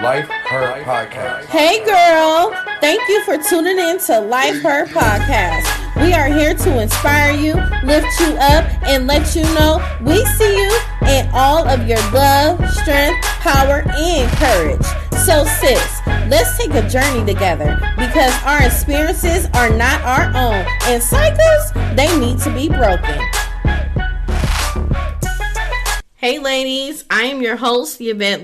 Life Her Podcast. Hey girl, thank you for tuning in to Life Her Podcast. We are here to inspire you, lift you up, and let you know we see you in all of your love, strength, power, and courage. So sis, let's take a journey together because our experiences are not our own, and cycles, they need to be broken. Hey ladies, I am your host, Yvette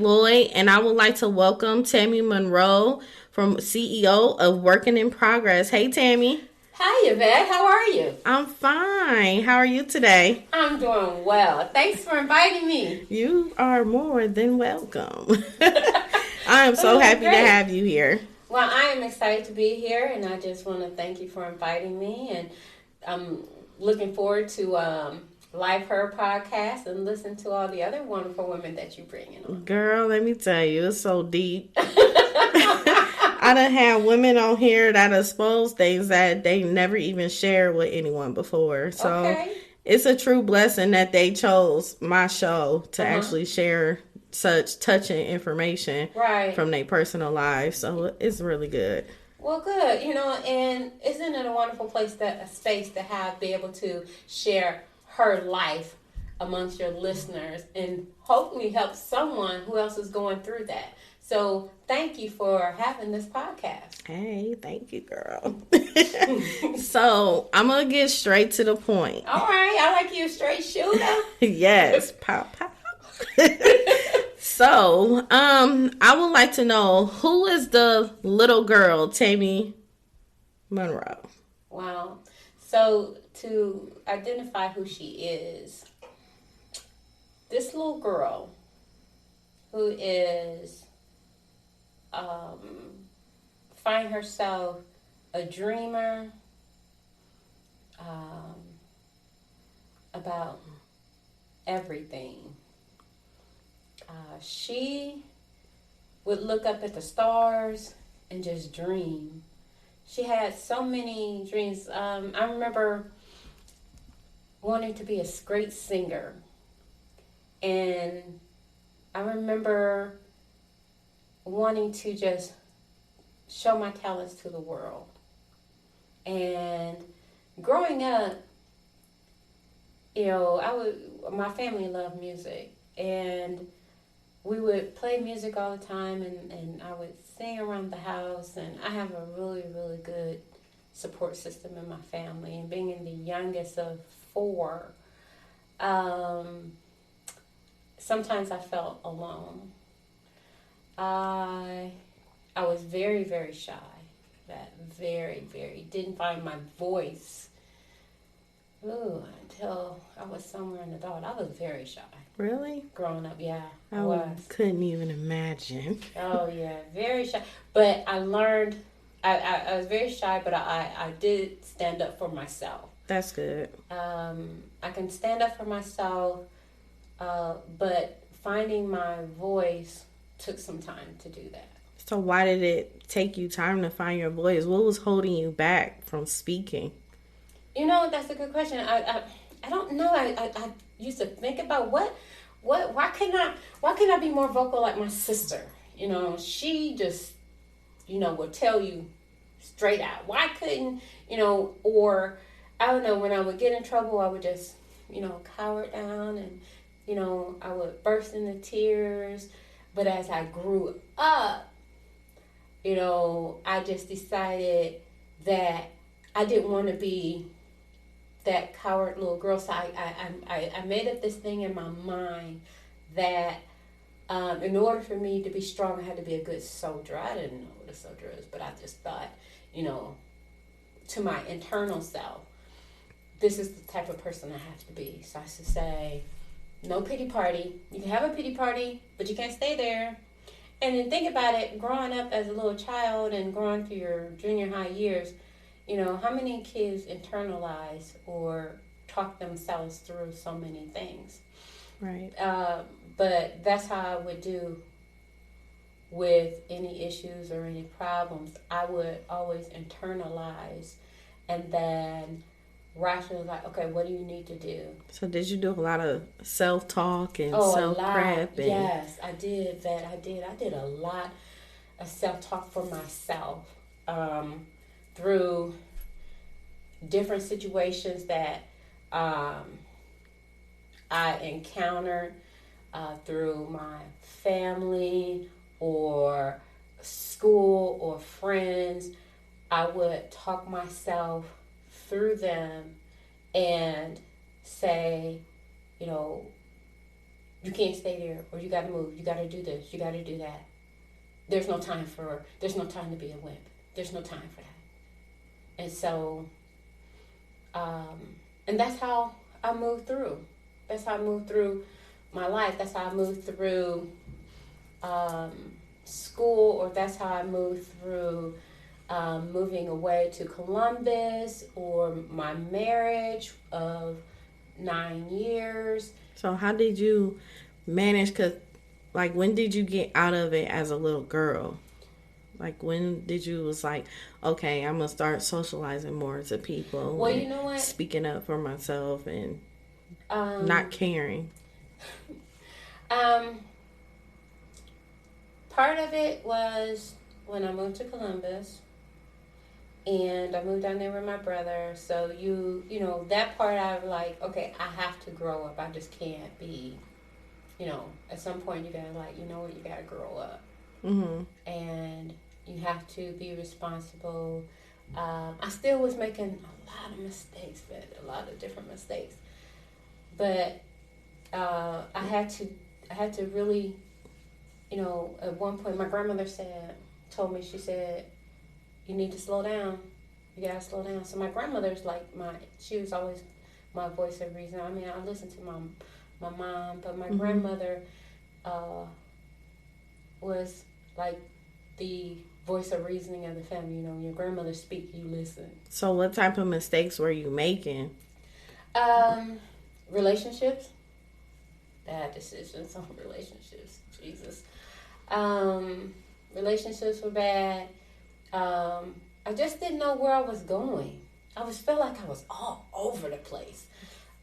and I would like to welcome Tammy Monroe, from CEO of Working in Progress. Hey Tammy. Hi Yvette, how are you? I'm fine. How are you today? I'm doing well. Thanks for inviting me. You are more than welcome. I am so happy to have you here. Well, I am excited to be here, and I just want to thank you for inviting me, and I'm looking forward to Live Her podcast and listen to all the other wonderful women that you bring in. Girl, let me tell you, it's so deep. I done had women on here that expose things that they never even shared with anyone before. So It's a true blessing that they chose my show to actually share such touching information from their personal lives. So it's really good. Well, good. You know, and isn't it a wonderful space to be able to share her life amongst your listeners and hopefully help someone who else is going through that. So thank you for having this podcast. Hey, thank you, girl. So I'm going to get straight to the point. All right. I like you a straight shooter. Yes. Pow, pow. So, I would like to know, who is the little girl, Tammy Monroe? Wow. So to identify who she is, this little girl who is find herself a dreamer about everything. She would look up at the stars and just dream. She had so many dreams. I remember wanting to be a great singer. And I remember wanting to just show my talents to the world. And growing up, you know, my family loved music. And we would play music all the time, and I would sing around the house. And I have a really, really good support system in my family. And being the youngest of 4, sometimes I felt alone. I was very, very shy. Didn't find my voice until I was somewhere in adult. I was very shy. Really? Growing up, yeah. I was. Couldn't even imagine. Oh, yeah. Very shy. But I learned, I was very shy, but I did stand up for myself. That's good. I can stand up for myself, but finding my voice took some time to do that. So why did it take you time to find your voice? What was holding you back from speaking? You know, that's a good question. I don't know. I used to think about why can I be more vocal like my sister? You know, she just, would tell you straight out. Why couldn't, or I don't know, when I would get in trouble, I would just, cower down and, I would burst into tears. But as I grew up, I just decided that I didn't want to be that coward little girl. So I made up this thing in my mind that in order for me to be strong, I had to be a good soldier. I didn't know what a soldier is, but I just thought, to my internal self, this is the type of person I have to be. So I used to say, no pity party. You can have a pity party, but you can't stay there. And then think about it, growing up as a little child and growing through your junior high years, how many kids internalize or talk themselves through so many things? Right. But that's how I would do with any issues or any problems. I would always internalize and then rationalize, like, okay, what do you need to do? So did you do a lot of self-talk and self-prep? Yes, I did that. I did a lot self-talk for myself through different situations that I encountered through my family or school or friends. I would talk myself through them and say, you know, you can't stay there, or you got to move, you got to do this, you got to do that. There's no time to be a wimp. There's no time for that. And so, and that's how I moved through. That's how I moved through my life. That's how I moved through school, or that's how I moved through moving away to Columbus, or my marriage of 9 years. So how did you manage, because like when did you get out of it as a little girl? Like when did you was like, okay, I'm going to start socializing more to people. Well, you know what? Speaking up for myself and not caring. Part of it was when I moved to Columbus, and I moved down there with my brother. So you know, that part I was like, okay, I have to grow up. I just can't be, you know, at some point you gotta like, you know what, you gotta grow up. Mm-hmm. And you have to be responsible. I still was making a lot of mistakes, a lot of different mistakes. But I had to really, you know, at one point my grandmother told me, she said, you need to slow down. You gotta slow down. So my grandmother's like she was always my voice of reason. I mean, I listened to my mom, but my mm-hmm. grandmother was like the voice of reasoning of the family. You know, when your grandmother speak, you listen. So what type of mistakes were you making? Relationships. Bad decisions on relationships. Jesus. Relationships were bad. I just didn't know where I was going. I felt like I was all over the place.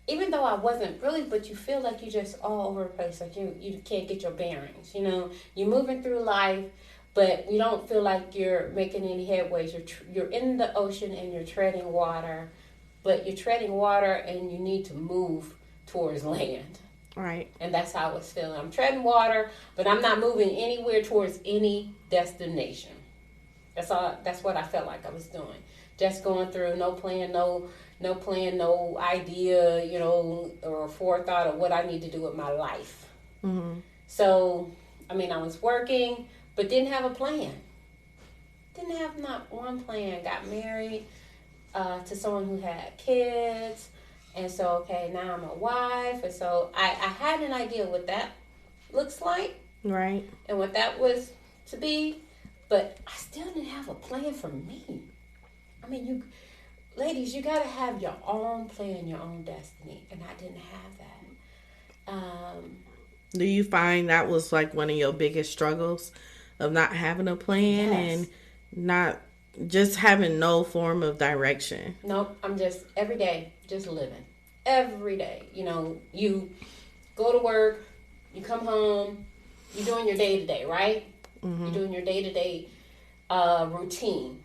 Even though I wasn't really, but you feel like you're just all over the place. Like you can't get your bearings, you know. You're moving through life, but you don't feel like you're making any headways. You're in the ocean and you're treading water, but you're treading water and you need to move towards land. Right. And that's how I was feeling. I'm treading water, but I'm not moving anywhere towards any destination. That's what I felt like I was doing. Just going through, no plan, no idea, you know, or forethought of what I need to do with my life. Mm-hmm. So, I mean, I was working, but didn't have a plan. Didn't have not one plan. Got married to someone who had kids. And so, okay, now I'm a wife. And so I had an idea what that looks like. Right. And what that was to be. But I still didn't have a plan for me. I mean, ladies, you got to have your own plan, your own destiny. And I didn't have that. Do you find that was like one of your biggest struggles of not having a plan? Yes. And not just having no form of direction? Nope. I'm just every day, just living. Every day. You know, you go to work, you come home, you're doing your day-to-day, right? Mm-hmm. You're doing your day-to-day routine,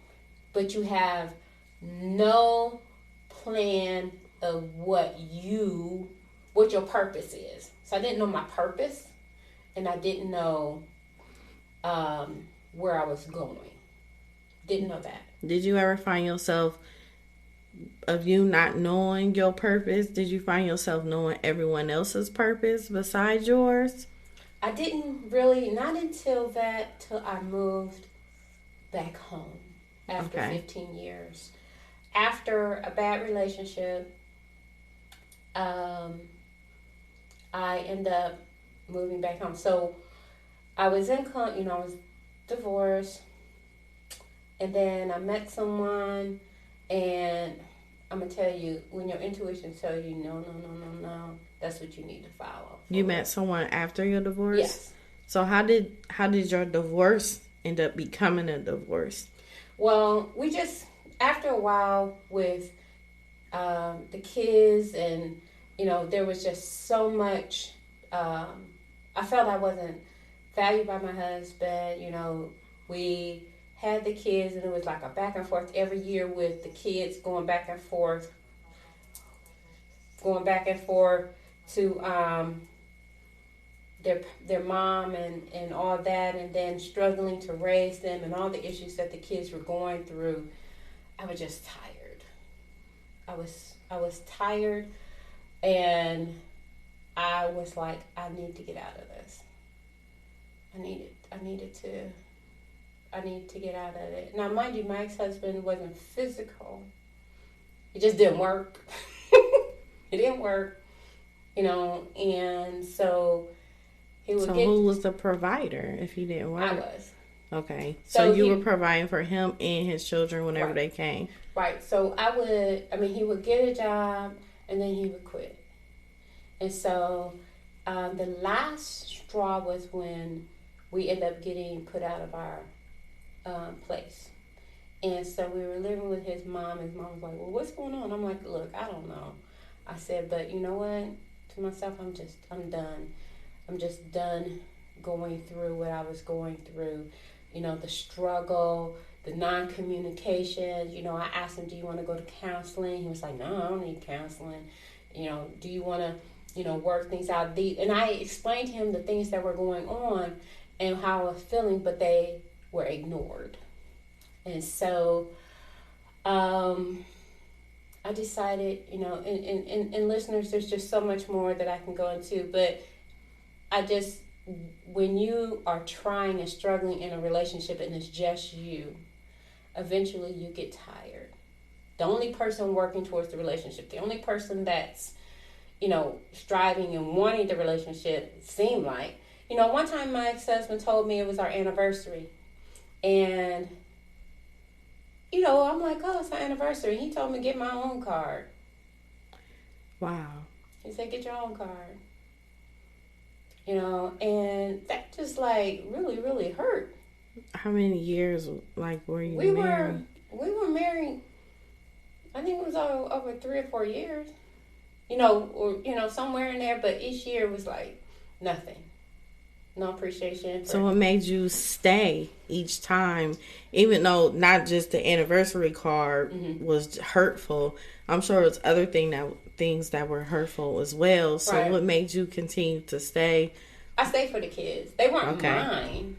but you have no plan of what your purpose is. So I didn't know my purpose, and I didn't know where I was going. Didn't know that. Did you ever find yourself, of you not knowing your purpose, did you find yourself knowing everyone else's purpose besides yours? I didn't really, not until I moved back home after 15 years. After a bad relationship, I ended up moving back home. So I was I was divorced, and then I met someone, and I'm going to tell you, when your intuition tells you, no, that's what you need to follow. You met someone after your divorce? Yes. So how did your divorce end up becoming a divorce? Well, we just, after a while with the kids, and, you know, there was just so much, I felt I wasn't valued by my husband. You know, We had the kids, and it was like a back and forth every year with the kids going back and forth to their mom and all that, and then struggling to raise them and all the issues that the kids were going through. I was just tired. I was tired, and I was like, I need to get out of this. I need to get out of it. Now, mind you, my ex-husband wasn't physical. It just didn't work. It didn't work, and so he would get... who was the provider if he didn't work? I was. Okay. So you were providing for him and his children whenever right. they came. Right. So he would get a job and then he would quit. And so the last straw was when we ended up getting put out of our place. And so we were living with his mom. His mom was like, well, what's going on? I'm like, look, I don't know. I said, but you know what? To myself, I'm done. I'm just done going through what I was going through. The struggle, the non-communication. I asked him, do you want to go to counseling? He was like, no, I don't need counseling. Do you want to, work things out? And I explained to him the things that were going on and how I was feeling, but they were ignored. And so I decided, and listeners, there's just so much more that I can go into, but when you are trying and struggling in a relationship and it's just you, eventually you get tired. The only person working towards the relationship, the only person that's, striving and wanting the relationship, seemed like, one time my ex-husband told me it was our anniversary. And, I'm like, oh, it's our anniversary. He told me to get my own card. Wow. He said, get your own card. And that just really, really hurt. How many years were you married? We were married, I think it was over 3 or 4 years. Somewhere in there, but each year was like nothing. No appreciation. So what made you stay each time, even though not just the anniversary card was hurtful? I'm sure it's other things that were hurtful as well. So right. What made you continue to stay? I stayed for the kids. They weren't mine.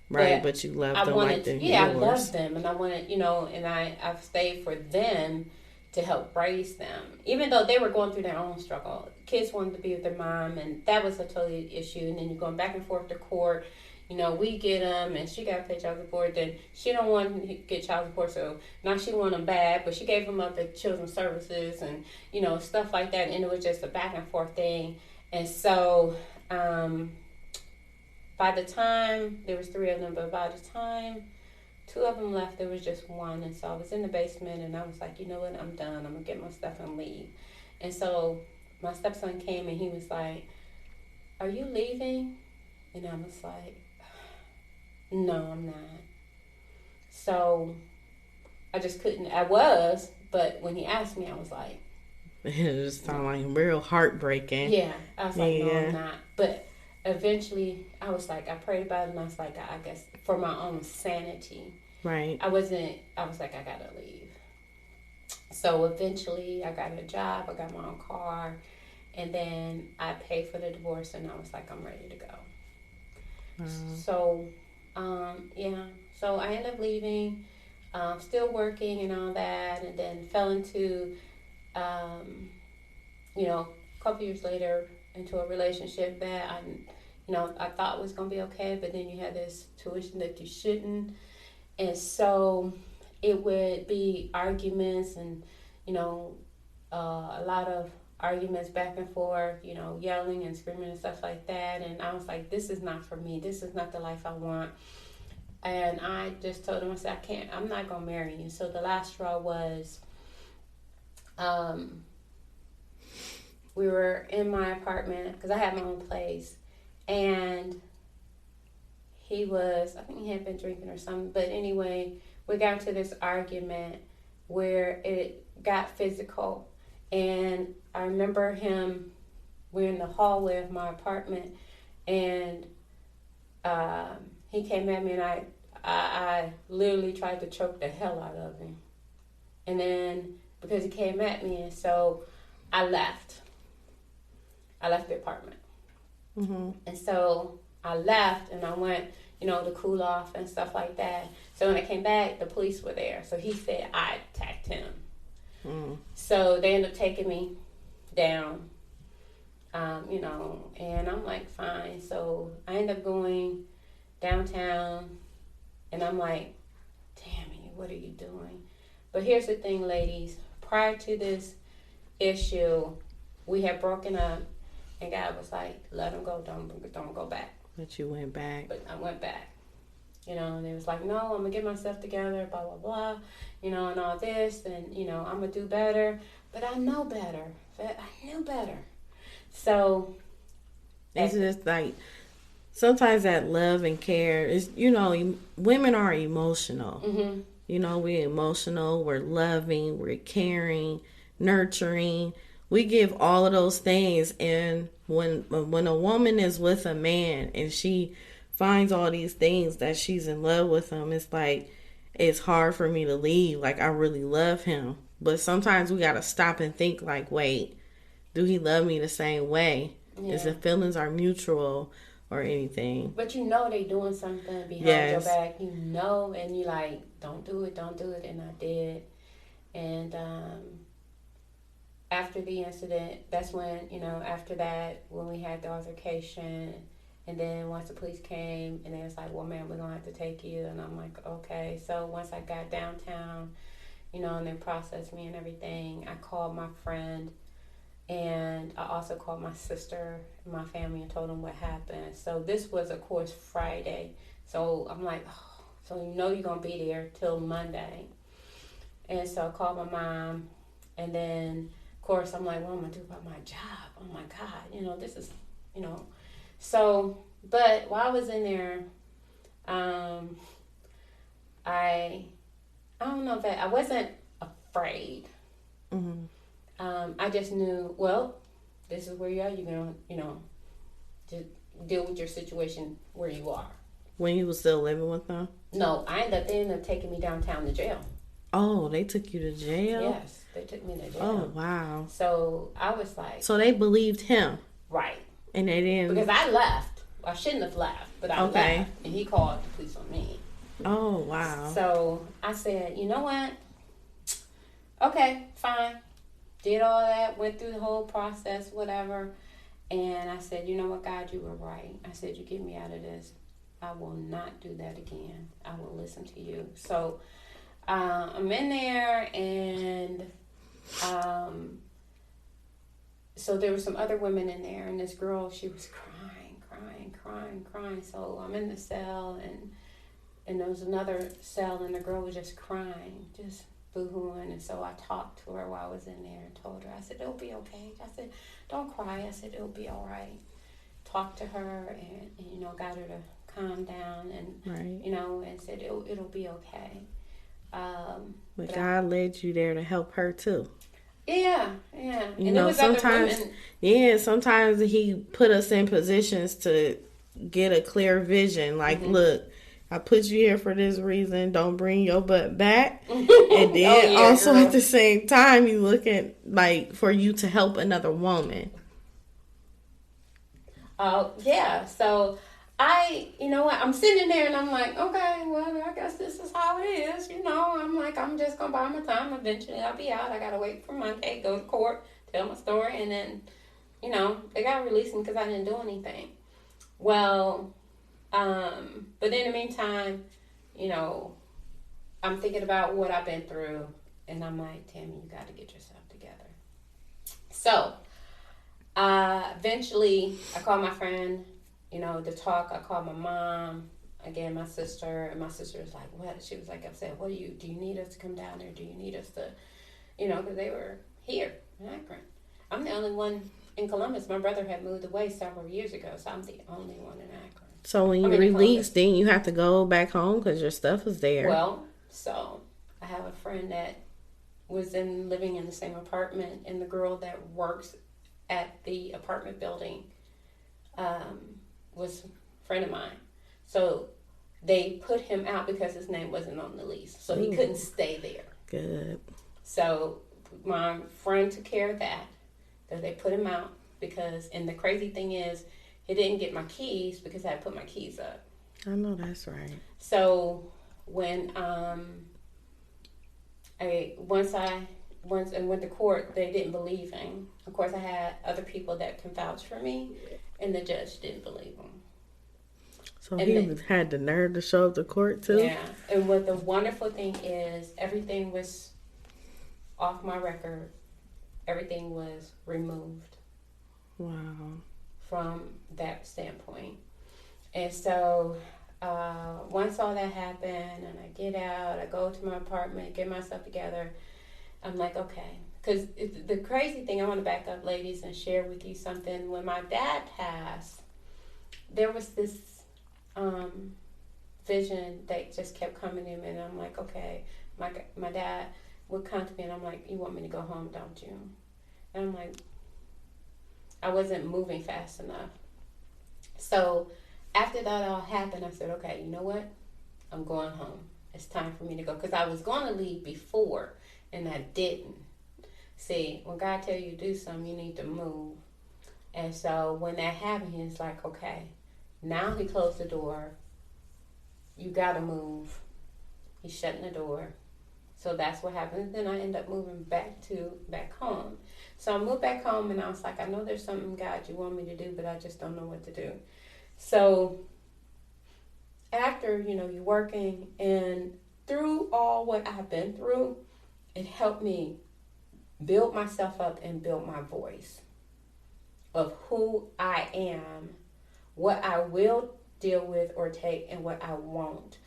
Right, but you loved them like they're yours. I loved them, and I wanted, and I've stayed for them to help raise them. Even though they were going through their own struggle. Kids wanted to be with their mom, and that was a totally issue. And then you're going back and forth to court. We get them, and she got to pay child support. Then she don't want to get child support, so now she want them back. But she gave them up to children's services and, stuff like that. And it was just a back and forth thing. And so by the time, there was 3 of them, but by the time 2 of them left, there was just 1. And so I was in the basement, and I was like, you know what, I'm done. I'm going to get my stuff and leave. And so my stepson came, and he was like, are you leaving? And I was like, no, I'm not. So I just couldn't. I was, but when he asked me, I was like. It just sounded like real heartbreaking. Yeah. I was like, no, I'm not. But eventually, I was like, I prayed about it, and I was like, I guess for my own sanity. Right. I was like, I got to leave. So eventually, I got a job, I got my own car, and then I paid for the divorce, and I was like, I'm ready to go. So, so I ended up leaving, still working and all that, and then fell into, a couple years later, into a relationship that I thought was going to be okay, but then you had this tuition that you shouldn't. And so it would be arguments and, a lot of arguments back and forth, yelling and screaming and stuff like that. And I was like, this is not for me. This is not the life I want. And I just told him, I said, I'm not going to marry you. So the last straw was, we were in my apartment because I had my own place, and I think he had been drinking or something, but anyway, we got into this argument where it got physical, and I remember we're in the hallway of my apartment, and he came at me, and I literally tried to choke the hell out of him. And then, because he came at me, and so I left. I left the apartment. Mm-hmm. And so I left, and I went, to cool off and stuff like that. So when I came back, the police were there. So he said I attacked him. Mm. So they ended up taking me down, and I'm like, fine. So I ended up going downtown, and I'm like, Tammy, what are you doing? But here's the thing, ladies. Prior to this issue, we had broken up, and God was like, let him go. Don't go back. But you went back. But I went back. And it was like, no, I'm going to get myself together, blah, blah, blah, and all this, and, I'm going to do better. But I know better. I knew better. So. It's just like, sometimes that love and care is, women are emotional. Mm-hmm. We're emotional, we're loving, we're caring, nurturing. We give all of those things, and when a woman is with a man and she finds all these things that she's in love with him, it's like, it's hard for me to leave. Like, I really love him. But sometimes we got to stop and think like, wait, do he love me the same way? Yeah. Is the feelings are mutual or anything? But they doing something behind your back, and you like, don't do it, and I did. And after the incident, that's when, after that, when we had the altercation, and then once the police came, and then it's like, well, ma'am, we're going to have to take you. And I'm like, okay. So once I got downtown, and they processed me and everything, I called my friend, and I also called my sister and my family and told them what happened. So this was, of course, Friday. So I'm like, oh, so you're going to be there till Monday. And so I called my mom, and then, of course, I'm like, what am I going to do about my job? Oh, my God. This is, So, but while I was in there, I don't know if I wasn't afraid. Mm-hmm. I just knew, well, this is where you are. You're going to, just deal with your situation where you are. When you were still living with them? No, they ended up taking me downtown to jail. Oh, they took you to jail? Yes, they took me to jail. Oh, wow. So I was like... So they believed him? Right. And they didn't... Because I left. I shouldn't have left, but I left. And he called the police on me. Oh, wow. So I said, you know what? Okay, fine. Did all that, went through the whole process, whatever. And I said, you know what, God, you were right. I said, you get me out of this. I will not do that again. I will listen to you. So I'm in there, and so there were some other women in there, and this girl, she was crying. So I'm in the cell, and there was another cell, and the girl was just crying, just boo-hooing. And so I talked to her while I was in there and told her, I said, it'll be okay. I said, don't cry. I said, it'll be all right. Talked to her and got her to calm down, and right. And said it'll be okay. But God led you there to help her too. Yeah. Sometimes He put us in positions to get a clear vision. Like, look, I put you here for this reason. Don't bring your butt back. And then also girl. At the same time, you looking like for you to help another woman. Yeah. So I'm sitting there and I'm like, okay, well, I guess this is how it is. I'm like, I'm just going to buy my time. Eventually I'll be out. I got to wait for Monday, go to court, tell my story. And then, they got released because I didn't do anything. Well, but in the meantime, I'm thinking about what I've been through. And I'm like, Tammy, you got to get yourself together. So, eventually I called my friend, to talk. I called my mom, again, my sister, and my sister was like, what? She was like upset. Do you need us to come down there? Do you need us to, because they were here in Akron. I'm the only one in Columbus. My brother had moved away several years ago, so I'm the only one in Akron. So when you released, then you have to go back home because your stuff is there. Well, so I have a friend that was living in the same apartment, and the girl that works at the apartment building was a friend of mine. So they put him out because his name wasn't on the lease. So he couldn't stay there. Good. So my friend took care of that. So they put him out because, and the crazy thing is, he didn't get my keys because I had put my keys up. I know that's right. So when once I went to court, they didn't believe him. Of course, I had other people that can vouch for me, and the judge didn't believe him. So he had the nerve to show up to court too? Yeah. And what the wonderful thing is, everything was off my record. Everything was removed. Wow. From that standpoint. And so once all that happened and I get out, I go to my apartment, get myself together, I'm like, okay. Because the crazy thing, I want to back up, ladies, and share with you something. When my dad passed, there was this vision that just kept coming in, and I'm like, okay. My dad would come to me, and I'm like, you want me to go home, don't you? And I'm like, I wasn't moving fast enough. So after that all happened, I said, okay, you know what? I'm going home. It's time for me to go. Because I was going to leave before, and I didn't. See, when God tells you to do something, you need to move. And so when that happened, he's like, okay, now he closed the door. You got to move. He's shutting the door. So that's what happened. Then I ended up moving back home. So I moved back home, and I was like, I know there's something, God, you want me to do, but I just don't know what to do. So after, you're working, and through all what I've been through, it helped me build myself up and build my voice of who I am, what I will deal with or take, and what I won't.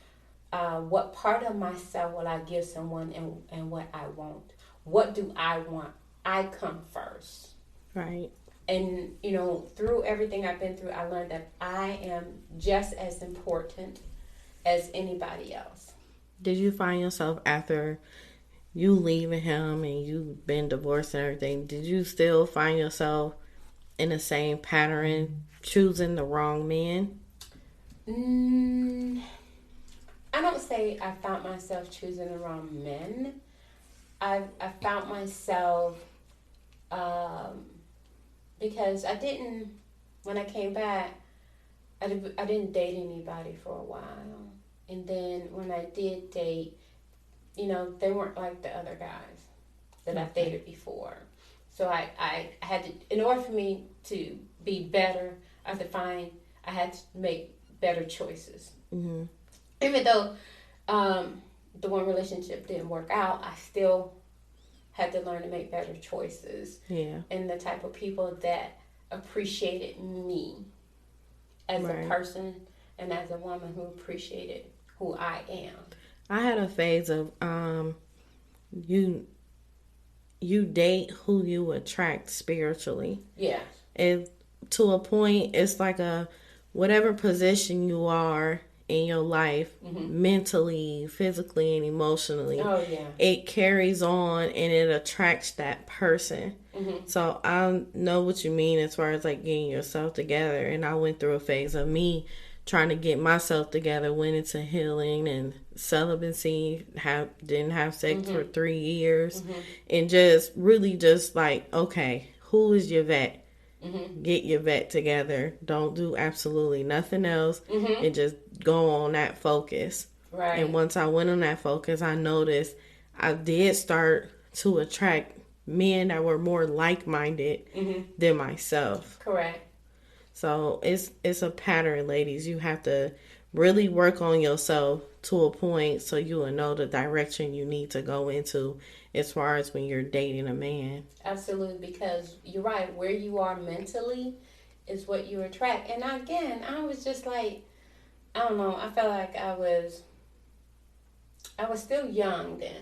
What part of myself will I give someone, and what I won't. What do I want? I come first. Right. And, through everything I've been through, I learned that I am just as important as anybody else. Did you find yourself, after you leaving him and you've been divorced and everything, did you still find yourself in the same pattern, choosing the wrong man? I don't say I found myself choosing the wrong men. I found myself, because when I came back, I didn't date anybody for a while. And then when I did date, they weren't like the other guys that I've dated before. So I had to, in order for me to be better, I had to make better choices. Mm-hmm. Even though the one relationship didn't work out, I still had to learn to make better choices. Yeah. And the type of people that appreciated me as a person and as a woman who appreciated who I am. I had a phase of you date who you attract spiritually. Yeah. And to a point, it's like whatever position you are in your life, mentally, physically, and emotionally, it carries on and it attracts that person. So I know what you mean as far as like getting yourself together. And I went through a phase of me trying to get myself together, went into healing and celibacy, didn't have sex for 3 years, and just really just like, okay, who is Yvette? Get Yvette together. Don't do absolutely nothing else, and just go on that focus. Right. And once I went on that focus, I noticed I did start to attract men that were more like-minded than myself. Correct. So it's a pattern, ladies. You have to really work on yourself to a point so you will know the direction you need to go into as far as when you're dating a man. Absolutely, because you're right. Where you are mentally is what you attract. And again, I was just like, I don't know. I felt like I was still young then.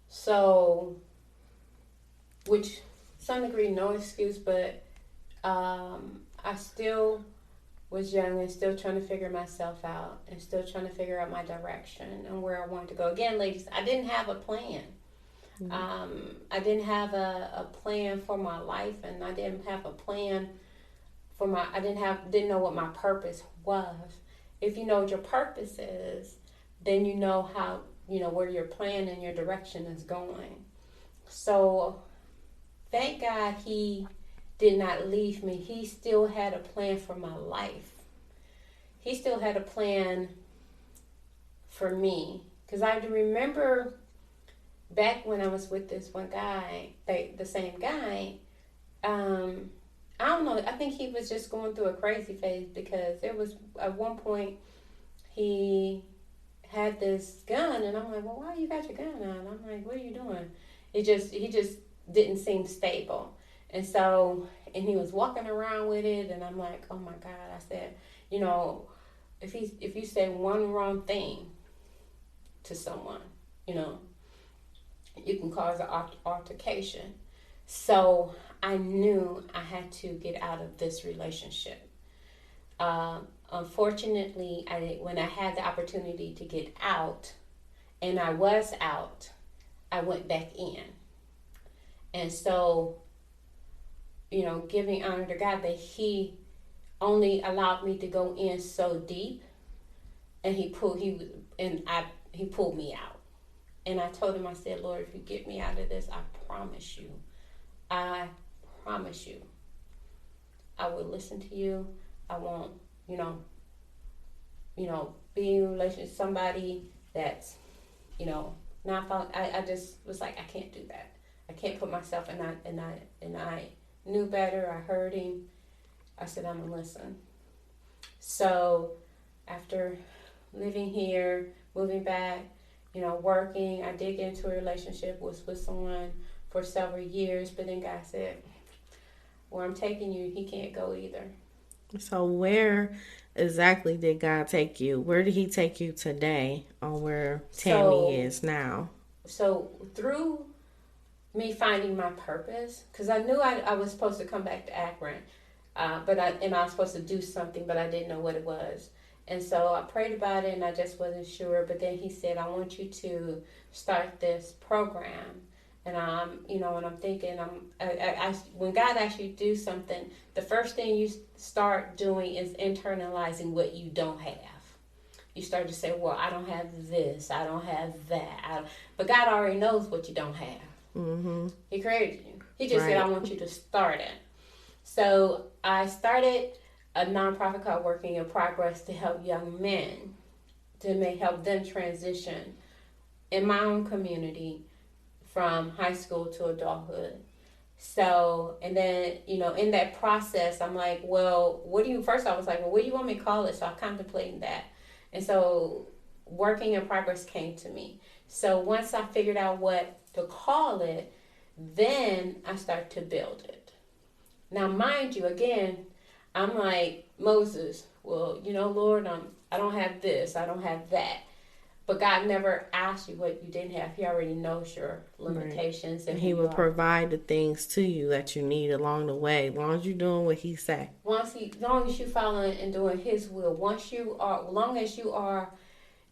So, which, to some degree, no excuse, but I still was young and still trying to figure myself out and still trying to figure out my direction and where I wanted to go. Again, ladies, I didn't have a plan. I didn't have a plan for my life, and I didn't have a plan for didn't know what my purpose was. if you know what your purpose is, then you know how, where your plan and your direction is going. So thank God he did not leave me. He still had a plan for my life. He still had a plan for me. Because I remember back when I was with this one guy, the same guy, I don't know, I think he was just going through a crazy phase, because there was, at one point, he had this gun, and I'm like, well, why you got your gun on? I'm like, what are you doing? He just didn't seem stable. And so, and he was walking around with it, and I'm like, oh my God. I said, if you say one wrong thing to someone, you can cause an altercation. So I knew I had to get out of this relationship. Unfortunately, when I had the opportunity to get out, and I was out, I went back in. And so, giving honor to God that he only allowed me to go in so deep, and he pulled me out. And I told him, I said, Lord, if you get me out of this, I promise you, I will listen to you. I won't, be in a relationship with somebody that's, not found. I just was like, I can't do that. I can't put myself and I knew better. I heard him. I said, I'm gonna listen. So after living here, moving back, working, I did get into a relationship with someone for several years, but then God said, where I'm taking you, he can't go either. So where exactly did God take you? Where did he take you today on where Tammy is now? So through me finding my purpose, because I knew I was supposed to come back to Akron, but I was supposed to do something, but I didn't know what it was. And so I prayed about it, and I just wasn't sure. But then he said, I want you to start this program. And I'm thinking, when God asks you to do something, the first thing you start doing is internalizing what you don't have. You start to say, well, I don't have this, I don't have that. But God already knows what you don't have. Mm-hmm. He created you. He just said, I want you to start it. So I started a nonprofit called Working in Progress to help young men, to help them transition in my own community from high school to adulthood. So, and then, in that process, I'm like, well, first I was like, well, what do you want me to call it? So I contemplated that. And so Working in Progress came to me. So once I figured out what to call it, then I started to build it. Now, mind you, again, I'm like Moses, well, Lord, I don't have this, I don't have that. But God never asked you what you didn't have. He already knows your limitations. Right. And he will provide the things to you that you need along the way, as long as you're doing what he said. As long as you're following and doing his will, as long as you are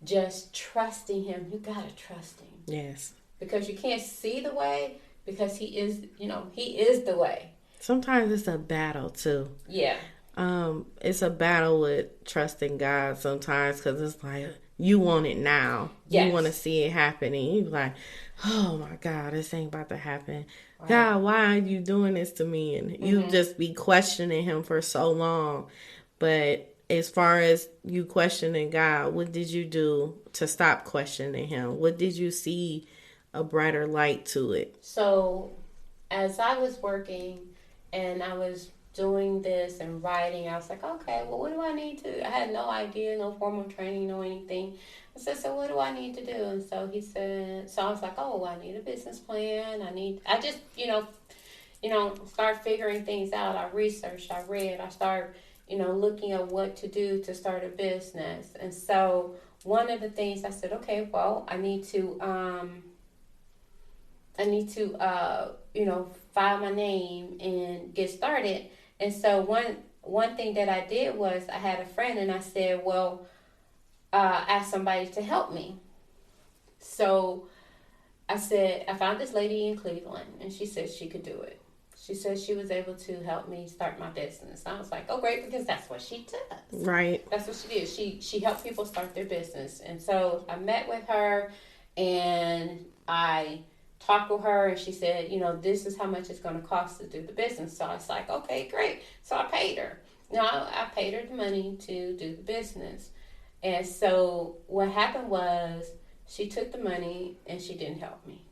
just trusting him, you got to trust him. Yes. Because you can't see the way, because he is the way. Sometimes it's a battle too. Yeah. It's a battle with trusting God sometimes, because it's like, you want it now. Yes. You want to see it happen. And you're like, oh my God, this ain't about to happen. Right. God, why are you doing this to me? And you just be questioning him for so long. But as far as you questioning God, what did you do to stop questioning him? What did you see a brighter light to it? So as I was working and I was doing this and writing, I was like, okay, well, what do I need to? I had no idea, no formal training, no anything. I said, so what do I need to do? And so he said, so I was like, oh, I need a business plan. I just, start figuring things out. I researched, I read, I started, looking at what to do to start a business. And so one of the things I said, okay, well, I need to file my name and get started. And so one thing that I did was I had a friend, and I said, well, ask somebody to help me. So I said, I found this lady in Cleveland, and she said she could do it. She said she was able to help me start my business. I was like, oh, great, because that's what she does. Right. That's what she did. She helped people start their business. And so I met with her, and I talked with her, and she said, this is how much it's going to cost to do the business. So I was like, okay, great. So I paid her. I paid her the money to do the business. And so what happened was she took the money and she didn't help me.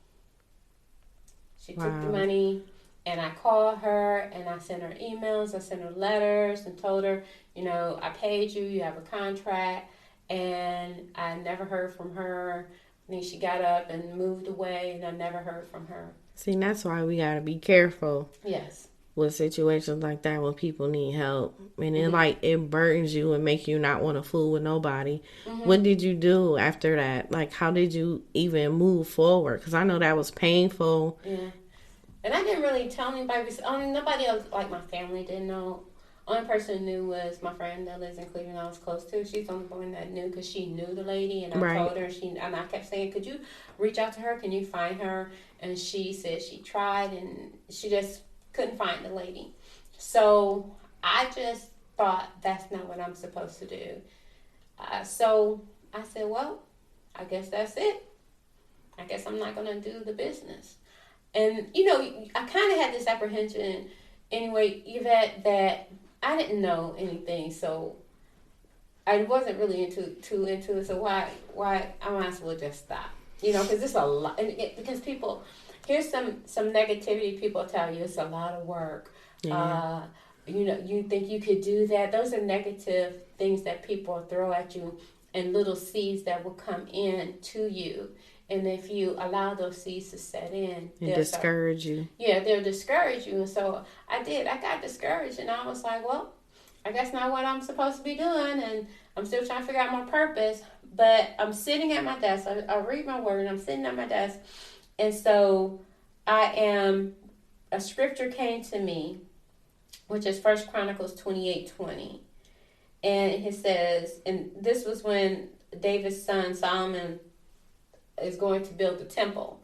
She took the money, and I called her, and I sent her emails, I sent her letters, and told her, I paid you, you have a contract, and I never heard from her. And then she got up and moved away, and I never heard from her. See, that's why we got to be careful. Yes. With situations like that when people need help. And it, it burdens you and make you not want to fool with nobody. Mm-hmm. What did you do after that? Like, how did you even move forward? Because I know that was painful. Yeah. And I didn't really tell anybody. Nobody else, like my family, didn't know. Only person who knew was my friend that lives in Cleveland I was close to. She's the only one that knew because she knew the lady. And I told her, and I kept saying, could you reach out to her? Can you find her? And she said she tried, and she just couldn't find the lady. So I just thought that's not what I'm supposed to do. So I said, well, I guess that's it. I guess I'm not going to do the business. And, I kind of had this apprehension anyway, Yvette, that I didn't know anything. So I wasn't really too into it. So why I might as well just stop. Because it's a lot. Because people... Here's some negativity people tell you. It's a lot of work. Yeah. You think you could do that. Those are negative things that people throw at you, and little seeds that will come in to you. And if you allow those seeds to set in, and discourage you. Yeah, they'll discourage you. And so I did. I got discouraged, and I was like, well, I guess not what I'm supposed to be doing, and I'm still trying to figure out my purpose. But I'm sitting at my desk. I read my word, and I'm sitting at my desk. And so a scripture came to me, which is 1 Chronicles 28:20. And it says, and this was when David's son Solomon is going to build the temple.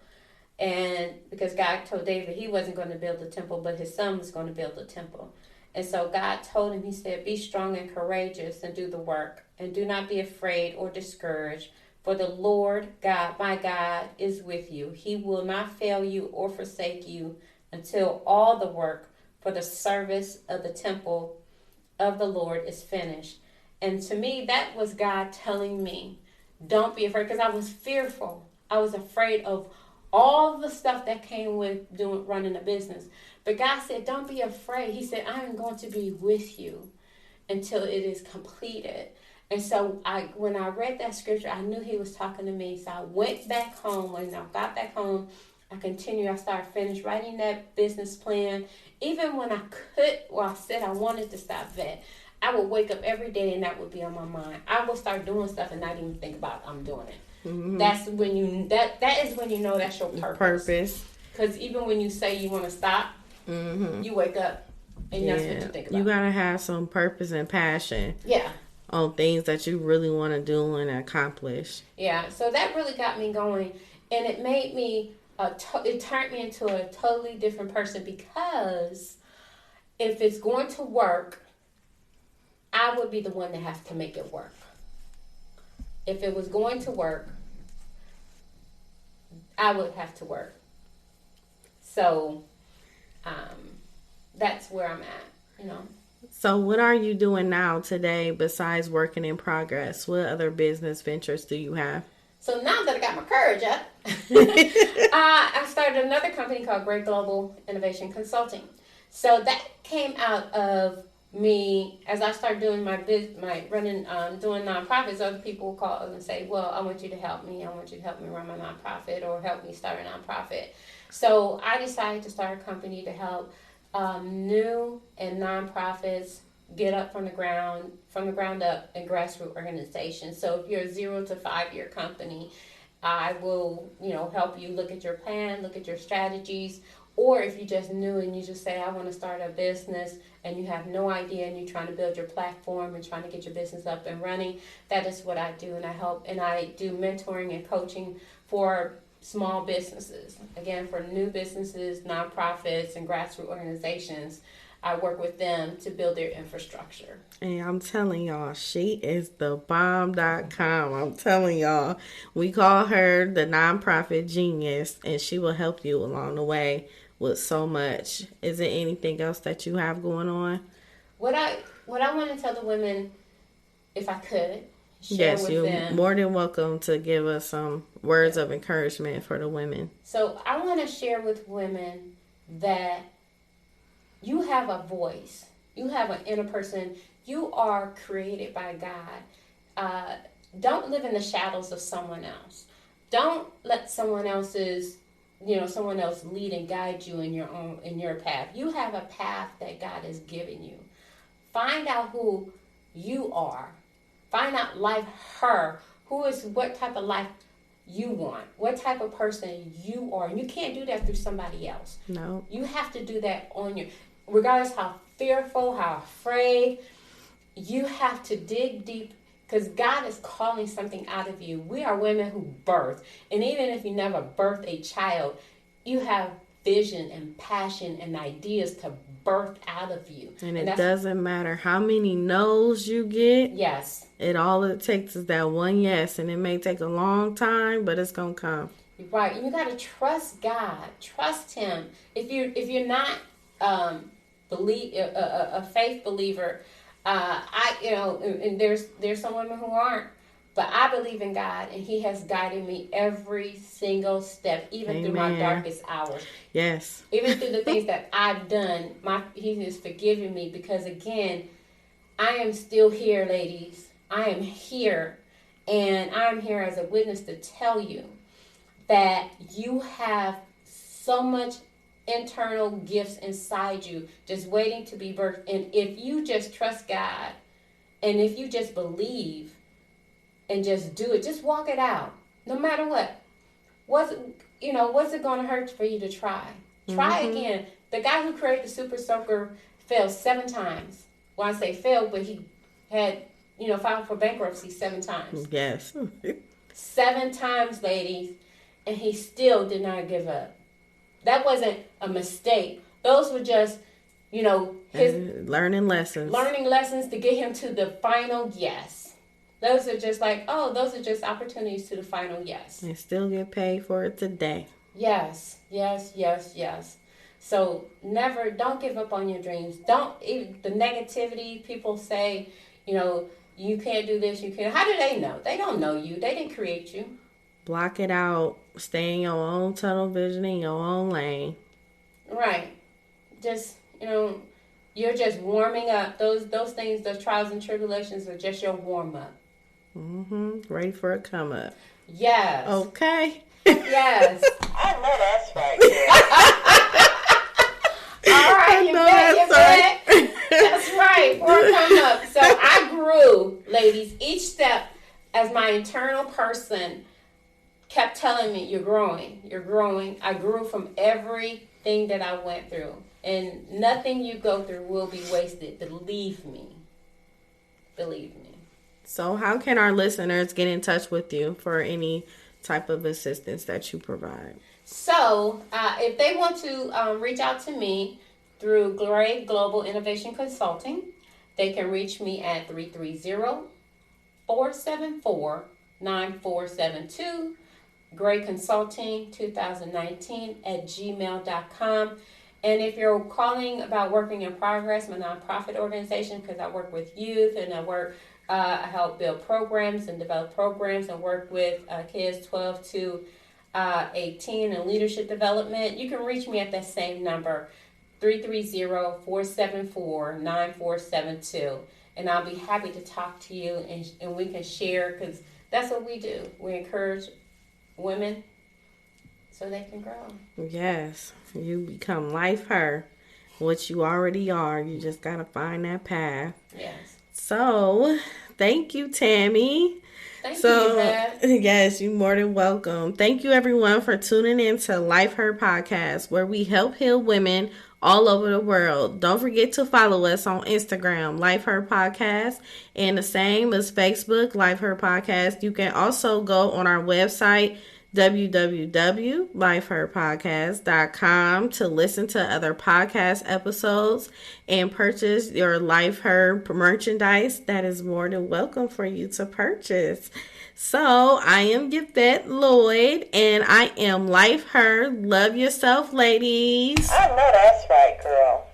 And because God told David he wasn't going to build the temple, but his son was going to build the temple. And so God told him, he said, be strong and courageous and do the work, and do not be afraid or discouraged. For the Lord God, my God, is with you. He will not fail you or forsake you until all the work for the service of the temple of the Lord is finished. And to me, that was God telling me, don't be afraid, because I was fearful. I was afraid of all the stuff that came with running a business. But God said, don't be afraid. He said, I am going to be with you until it is completed. And so when I read that scripture, I knew he was talking to me. So I went back home. When I got back home, I finished writing that business plan. Even when I said I wanted to stop vet, I would wake up every day and that would be on my mind. I would start doing stuff and not even think about I'm doing it. Mm-hmm. That's when that is when you know that's your purpose. Because even when you say you want to stop, you wake up and that's what you think about. You gotta have some purpose and passion. Yeah. On things that you really want to do and accomplish. Yeah, so that really got me going, and it made me, it turned me into a totally different person, because if it's going to work, I would be the one that has to make it work. If it was going to work, I would have to work. So, that's where I'm at, So what are you doing now today besides working in progress? What other business ventures do you have? So now that I got my courage up, I started another company called Great Global Innovation Consulting. So that came out of me as I started doing doing nonprofits. Other people will call and say, well, I want you to help me. I want you to help me run my nonprofit or help me start a nonprofit. So I decided to start a company to help new and nonprofits get up from the ground up in grassroots organizations. So if you're a 0 to 5 year company, I will, help you look at your plan, look at your strategies. Or if you just new and you just say, I want to start a business, and you have no idea and you're trying to build your platform and trying to get your business up and running, that is what I do. And I help, and I do mentoring and coaching for small businesses. Again, for new businesses, nonprofits, and grassroots organizations, I work with them to build their infrastructure. And I'm telling y'all, she is the bomb.com. I'm telling y'all, we call her the nonprofit genius, and she will help you along the way with so much. Is there anything else that you have going on? What I want to tell the women, if I could, share with them. Yes, you're more than welcome to give us some words of encouragement for the women. So I want to share with women that you have a voice. You have an inner person. You are created by God. Don't live in the shadows of someone else. Don't let someone else lead and guide you in your path. You have a path that God has given you. Find out who you are. Find out what type of life you want, what type of person you are. And you can't do that through somebody else. No. You have to do that on your, regardless how fearful, how afraid, you have to dig deep, because God is calling something out of you. We are women who birth. And even if you never birthed a child, you have vision and passion and ideas to birth out of you. And it doesn't matter how many no's you get. Yes. All it takes is that one yes, and it may take a long time, but it's gonna come. Right. You got to trust God. Trust Him. If you're not a faith believer, and there's some women who aren't, but I believe in God, and He has guided me every single step, even Amen. Through my darkest hours. Yes. Even through the things that I've done, He has forgiven me, because again, I am still here, ladies. I am here, and I'm here as a witness to tell you that you have so much internal gifts inside you just waiting to be birthed. And if you just trust God, and if you just believe and just do it, just walk it out, no matter what. What's it going to hurt for you to try? Try again. The guy who created the Super Soaker failed 7 times. Well, I say failed, but he had, filed for bankruptcy 7 times. Yes. 7 times, ladies, and he still did not give up. That wasn't a mistake. Those were just, his learning lessons. Learning lessons to get him to the final yes. Those are just those are just opportunities to the final yes. And still get paid for it today. Yes, yes, yes, yes. So don't give up on your dreams. The negativity, people say, you can't do this, you can't. How do they know? They don't know you. They didn't create you. Block it out. Stay in your own tunnel vision, in your own lane. Right. Just, you're just warming up. Those things, those trials and tribulations are just your warm up. Ready for a come up. Yes. Okay. Yes. I know that's right. All right, Yvette. That's right. For a come up. So I grew, ladies, each step as my internal person kept telling me, you're growing, you're growing. I grew from everything that I went through. And nothing you go through will be wasted. Believe me. Believe me. So how can our listeners get in touch with you for any type of assistance that you provide? So if they want to reach out to me through Gray Global Innovation Consulting, they can reach me at 330-474-9472. Gray Consulting 2019 at gmail.com. And if you're calling about Working in Progress, my nonprofit organization, because I work with youth and I help build programs and develop programs and work with kids 12 to 18 in leadership development, you can reach me at that same number, 330-474-9472. And I'll be happy to talk to you and we can share, because that's what we do. We encourage women so they can grow. Yes, you become life her, what you already are. You just got to find that path. Yes. So, thank you, Tammy. Thank you, Yvette. Yes, you're more than welcome. Thank you, everyone, for tuning in to Life Her Podcast, where we help heal women all over the world. Don't forget to follow us on Instagram, Life Her Podcast, and the same as Facebook, Life Her Podcast. You can also go on our website, www.lifeherpodcast.com to listen to other podcast episodes and purchase your Life Herb merchandise. That is more than welcome for you to purchase. So I am Yvette Lloyd, and I am Life Herb. Love yourself, ladies. I know that's right, girl.